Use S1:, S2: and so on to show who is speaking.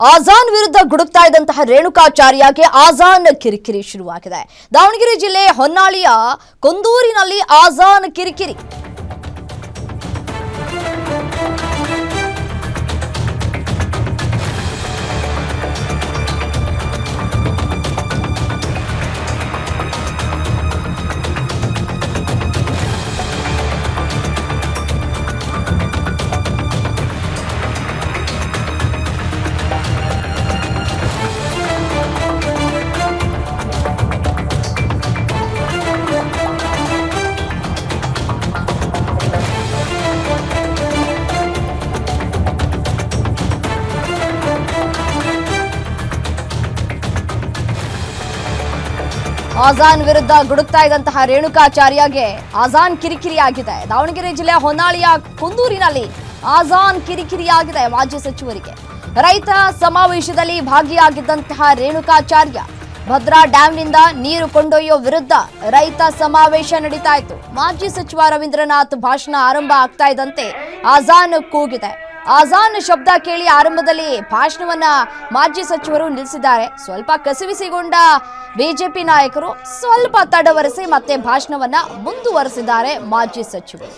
S1: ಆಜಾನ್ ವಿರುದ್ಧ ಗುಡುಕ್ತಾ ಇದ್ದಂತಹ ರೇಣುಕಾಚಾರ್ಯಗೆ ಆಜಾನ್ ಕಿರಿಕಿರಿ ಶುರುವಾಗಿದೆ. ದಾವಣಗೆರೆ ಜಿಲ್ಲೆ ಹೊನ್ನಾಳಿಯ ಕೊಂದೂರಿನಲ್ಲಿ ಆಜಾನ್ ಕಿರಿಕಿರಿ. ಆಜಾನ್ ವಿರುದ್ಧ ಗುಡುಕ್ತಾ ಇದ್ದಂತಹ ರೇಣುಕಾಚಾರ್ಯಗೆ ಆಜಾನ್ ಕಿರಿಕಿರಿಯಾಗಿದೆ. ದಾವಣಗೆರೆ ಜಿಲ್ಲೆ ಹೊನ್ನಾಳಿಯ ಕುಂದೂರಿನಲ್ಲಿ ಆಜಾನ್ ಕಿರಿಕಿರಿಯಾಗಿದೆ. ಮಾಜಿ ಸಚಿವರಿಗೆ ರೈತ ಸಮಾವೇಶದಲ್ಲಿ ಭಾಗಿಯಾಗಿದ್ದಂತಹ ರೇಣುಕಾಚಾರ್ಯ ಭದ್ರಾ ಡ್ಯಾಂನಿಂದ ನೀರು ಕೊಂಡೊಯ್ಯೋ ವಿರುದ್ಧ ರೈತ ಸಮಾವೇಶ ನಡೀತಾ ಇತ್ತು. ಮಾಜಿ ಸಚಿವ ರವೀಂದ್ರನಾಥ್ ಭಾಷಣ ಆರಂಭ ಆಗ್ತಾ ಇದ್ದಂತೆ ಆಜಾನ್ ಕೂಗಿದೆ. ಆಜಾನ್ ಶಬ್ದ ಕೇಳಿ ಆರಂಭದಲ್ಲಿ ಭಾಷಣವನ್ನ ಮಾಜಿ ಸಚಿವರು ನಿಲ್ಲಿಸಿದ್ದಾರೆ. ಸ್ವಲ್ಪ ಕಸಿವಿಸಿಗೊಂಡ ಬಿಜೆಪಿ ನಾಯಕರು ಸ್ವಲ್ಪ ತಡವರಿಸಿ ಮತ್ತೆ ಭಾಷಣವನ್ನ ಮುಂದುವರೆಸಿದ್ದಾರೆ ಮಾಜಿ ಸಚಿವರು.